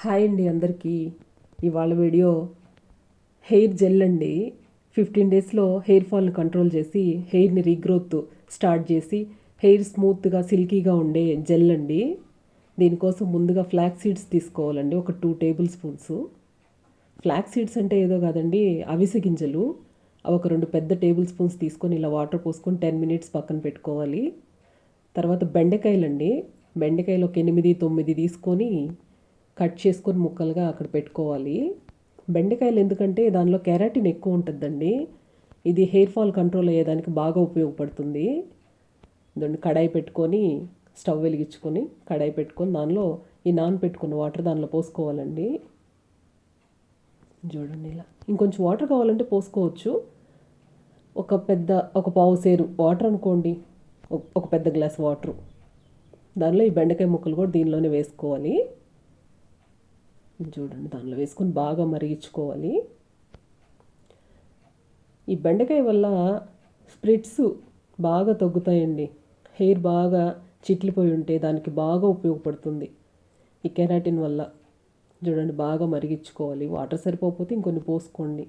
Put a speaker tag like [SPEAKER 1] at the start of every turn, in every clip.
[SPEAKER 1] Hi అండి అందరికీ. ఇవాళ వీడియో హెయిర్ జెల్ అండి. 15 డేస్లో హెయిర్ ఫాల్ని కంట్రోల్ చేసి హెయిర్ని రీగ్రోత్ స్టార్ట్ చేసి హెయిర్ స్మూత్గా సిల్కీగా ఉండే జెల్ అండి. దీనికోసం ముందుగా ఫ్లాక్స్ సీడ్స్ తీసుకోవాలండి, ఒక 2 టేబుల్ స్పూన్స్. ఫ్లాక్స్ సీడ్స్ అంటే ఏదో కాదండి, అవిసె గింజలు. అవి ఒక 2 పెద్ద టేబుల్ స్పూన్స్ తీసుకొని ఇలా వాటర్ పోసుకొని 10 మినిట్స్ పక్కన పెట్టుకోవాలి. తర్వాత బెండకాయలండి, బెండకాయలు ఒక 8, 9 తీసుకొని కట్ చేసుకొని ముక్కలుగా అక్కడ పెట్టుకోవాలి. బెండకాయలు ఎందుకంటే దానిలో కెరాటిన్ ఎక్కువ ఉంటుందండి. ఇది హెయిర్ ఫాల్ కంట్రోల్ అయ్యేదానికి బాగా ఉపయోగపడుతుంది. దాన్ని కడాయి పెట్టుకొని స్టవ్ వెలిగించుకొని కడాయి పెట్టుకొని దానిలో ఈ నానబెట్టుకున్న వాటర్ దానిలో పోసుకోవాలండి. చూడండి ఇలా. ఇంకొంచెం వాటర్ కావాలంటే పోసుకోవచ్చు. ఒక పావు సేరు వాటర్ అనుకోండి, ఒక పెద్ద గ్లాస్ వాటర్. దానిలో ఈ బెండకాయ ముక్కలు కూడా దీనిలోనే వేసుకోవాలి. చూడండి, దానిలో వేసుకొని బాగా మరిగించుకోవాలి. ఈ బెండకాయ వల్ల స్ప్లిట్స్ బాగా తగ్గుతాయండి. హెయిర్ బాగా చిట్లిపోయి ఉంటే దానికి బాగా ఉపయోగపడుతుంది ఈ కెరాటిన్ వల్ల. చూడండి, బాగా మరిగించుకోవాలి. వాటర్ సరిపోకపోతే ఇంకొన్ని పోసుకోండి.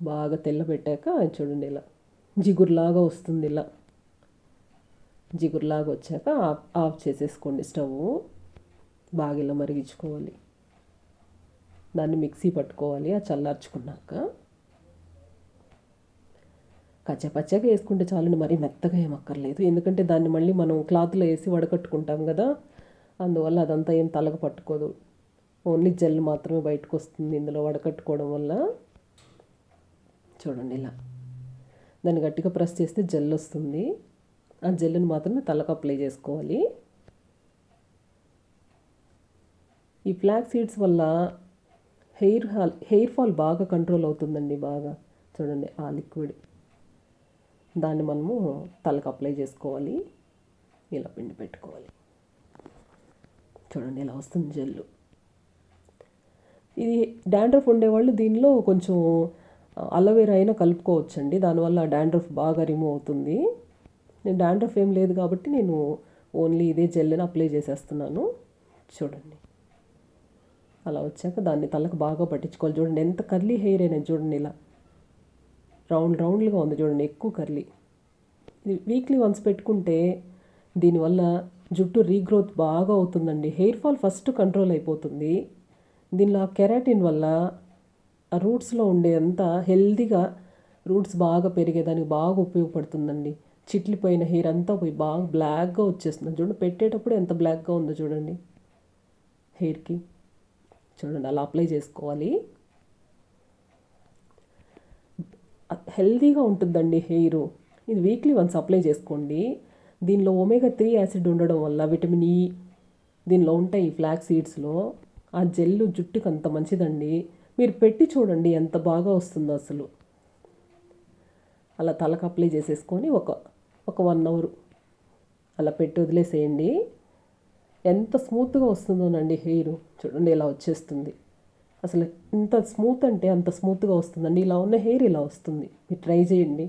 [SPEAKER 1] బాగా తెల్లబెట్టాక చూడండి ఇలా జిగురులాగా వస్తుంది. ఇలా జిగురులాగా వచ్చాక ఆఫ్ చేసేసుకోండి స్టవ్. బాగా ఇలా మరిగించుకోవాలి. దాన్ని మిక్సీ పట్టుకోవాలి. ఆ చల్లార్చుకున్నాక కచ్చపచ్చగా వేసుకుంటే చాలండి, మరీ మెత్తగా ఏమక్కర్లేదు. ఎందుకంటే దాన్ని మళ్ళీ మనం క్లాత్లో వేసి వడకట్టుకుంటాం కదా, అందువల్ల అదంతా ఏం తలగ పట్టుకోదు. ఓన్లీ జెల్ మాత్రమే బయటకు వస్తుంది ఇందులో వడకట్టుకోవడం వల్ల. చూడండి ఇలా దాన్ని గట్టిగా ప్రెస్ చేస్తే జెల్ వస్తుంది. ఆ జెల్ని మాత్రమే తలకు అప్లై చేసుకోవాలి. ఈ ఫ్లాక్స్ సీడ్స్ వల్ల హెయిర్ ఫాల్ బాగా కంట్రోల్ అవుతుందండి. బాగా చూడండి, ఆ లిక్విడ్ దాన్ని మనము తలకు అప్లై చేసుకోవాలి. ఇలా పిండి పెట్టుకోవాలి. చూడండి ఇలా వస్తుంది జెల్లు. ఇది డాండ్రఫ్ ఉండేవాళ్ళు దీనిలో కొంచెం అలోవెరా అయినా కలుపుకోవచ్చండి. దానివల్ల డాండ్రఫ్ బాగా రిమూవ్ అవుతుంది. నేను డాండ్రఫ్ ఏం లేదు కాబట్టి నేను ఓన్లీ ఇదే జెల్ని అప్లై చేసేస్తున్నాను. చూడండి అలా వచ్చాక దాన్ని తలకు బాగా పట్టించుకోవాలి. చూడండి ఎంత కర్లీ హెయిర్ అయినా చూడండి, ఇలా రౌండ్గా ఉంది చూడండి, ఎక్కువ కర్లీ. ఇది వీక్లీ వన్స్ పెట్టుకుంటే దీనివల్ల జుట్టు రీగ్రోత్ బాగా అవుతుందండి. హెయిర్ ఫాల్ ఫస్ట్ కంట్రోల్ అయిపోతుంది. దీనిలో కెరాటిన్ వల్ల ఆ రూట్స్లో ఉండే అంతా హెల్దీగా రూట్స్ బాగా పెరిగేదానికి బాగా ఉపయోగపడుతుందండి. చిట్లిపోయిన హెయిర్ అంతా పోయి బాగా బ్లాక్గా వచ్చేస్తుంది. చూడండి, పెట్టేటప్పుడు ఎంత బ్లాక్గా ఉందో చూడండి హెయిర్కి. చూడండి అలా అప్లై చేసుకోవాలి. హెల్దీగా ఉంటుందండి హెయిర్. ఇది వీక్లీ వన్స్ అప్లై చేసుకోండి. దీనిలో omega-3 యాసిడ్ ఉండడం వల్ల విటమిన్ ఈ దీనిలో ఉంటాయి ఈ ఫ్లాక్స్ సీడ్స్లో. ఆ జెల్లు జుట్టుకు అంత మంచిదండి. మీరు పెట్టి చూడండి ఎంత బాగా వస్తుందో అసలు. అలా తలకు అప్లై చేసేసుకొని ఒక 1 అవర్ అలా పెట్టి వదిలేసేయండి. ఎంత స్మూత్గా వస్తుందోనండి హెయిర్. చూడండి ఇలా వచ్చేస్తుంది. అసలు ఇంత స్మూత్ అంటే అంత స్మూత్గా వస్తుందండి. ఇలా ఉన్న హెయిర్ ఇలా వస్తుంది. మీరు ట్రై చేయండి.